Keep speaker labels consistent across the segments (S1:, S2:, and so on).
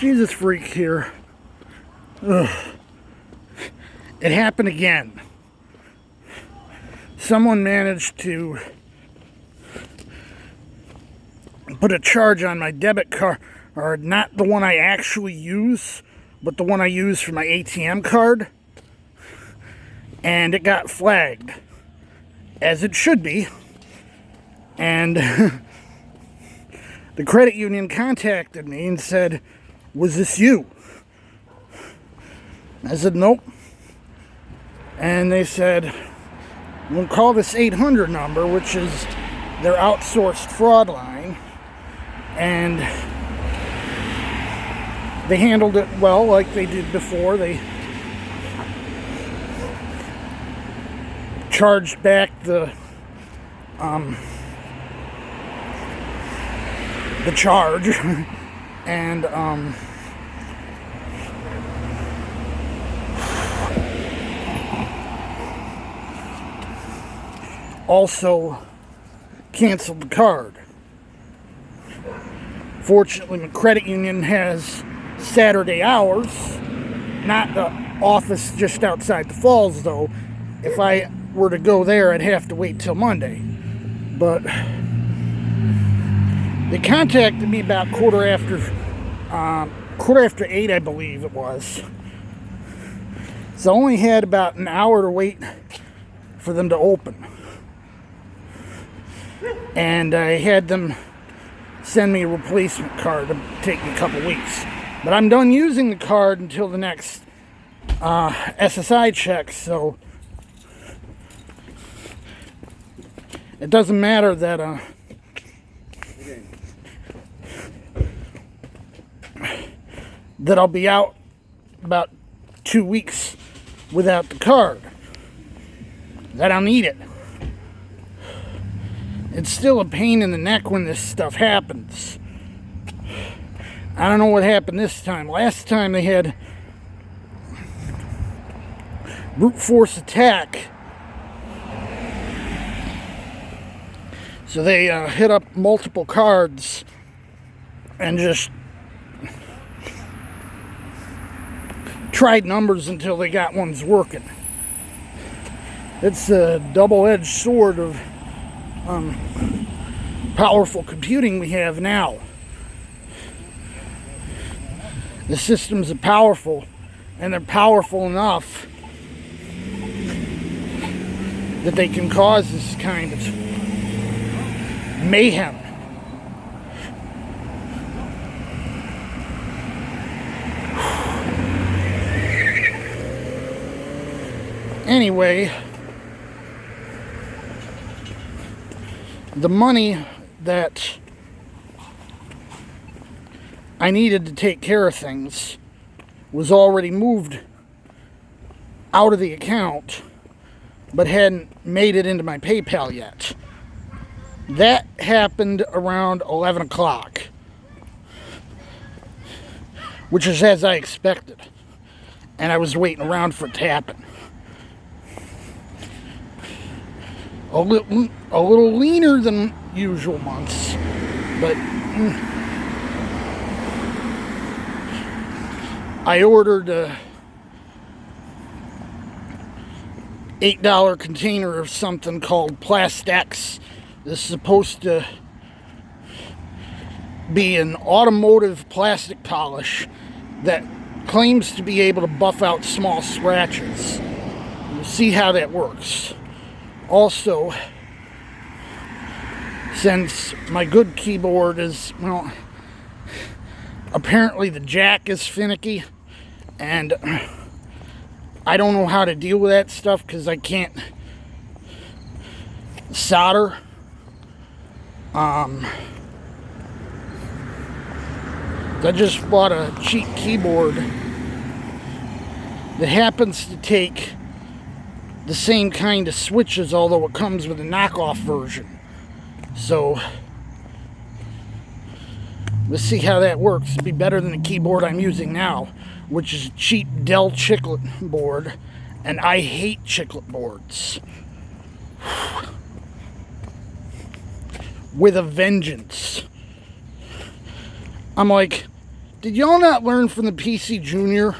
S1: Jesus freak here. Ugh. It happened again. Someone managed to put a charge on my debit card, or not the one I actually use, but the one I use for my ATM card, and it got flagged, as it should be. And the credit union contacted me and said, "Was this you?" I said, "Nope." And they said, "We'll call this 800 number," which is their outsourced fraud line. And they handled it well, like they did before. They charged back the charge and also canceled the card. Fortunately, my credit union has Saturday hours, not the office just outside the falls, though. If I were to go there, I'd have to wait till Monday. But they contacted me about quarter after 8, I believe it was. So I only had about an hour to wait for them to open. And I had them send me a replacement card. It'll take me a couple weeks. But I'm done using the card until the next SSI check, so it doesn't matter that that I'll be out about 2 weeks without the card. That I'll need it. It's still a pain in the neck when this stuff happens. I don't know what happened this time. Last time they had brute force attack. So they hit up multiple cards and just tried numbers until they got ones working. It's a double-edged sword of powerful computing we have now. The systems are powerful, and they're powerful enough that they can cause this kind of mayhem. Anyway, the money that I needed to take care of things was already moved out of the account, but hadn't made it into my PayPal yet. That happened around 11 o'clock, which is as I expected, and I was waiting around for it to happen. A little leaner than usual months, but I ordered a $8 container of something called Plastex. This is supposed to be an automotive plastic polish that claims to be able to buff out small scratches. We'll see how that works. Also, since my good keyboard is, well, apparently the jack is finicky, and I don't know how to deal with that stuff because I can't solder. I just bought a cheap keyboard that happens to take the same kind of switches, although it comes with a knockoff version. So let's see how that works. It'll be better than the keyboard I'm using now, which is a cheap Dell chiclet board, and I hate chiclet boards with a vengeance. I'm like, Did y'all not learn from the PC Junior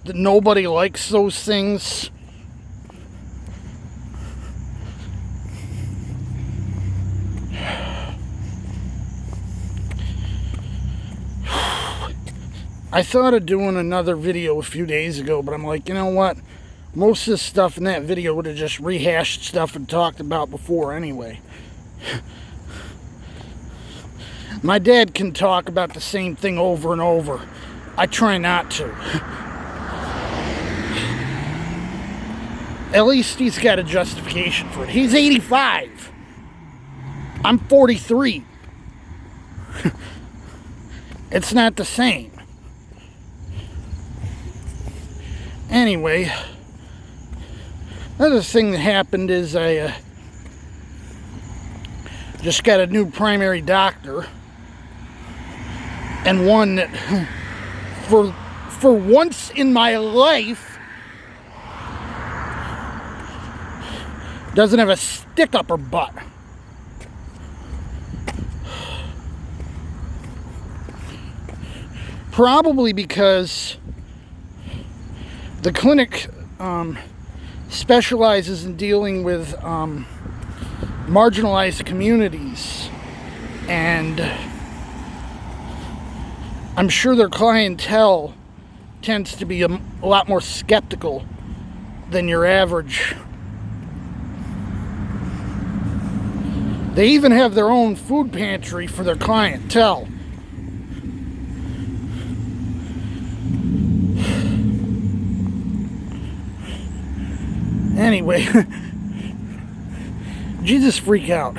S1: that nobody likes those things? I thought of doing another video a few days ago, but I'm like, you know what? Most of the stuff in that video would have just rehashed stuff and talked about before anyway. My dad can talk about the same thing over and over. I try not to. At least he's got a justification for it. He's 85. I'm 43. It's not the same. Anyway, another thing that happened is I just got a new primary doctor, and one that for once in my life doesn't have a stick up her butt. Probably because the clinic specializes in dealing with marginalized communities, and I'm sure their clientele tends to be a lot more skeptical than your average. They even have their own food pantry for their clientele. Anyway, Jesus freak out.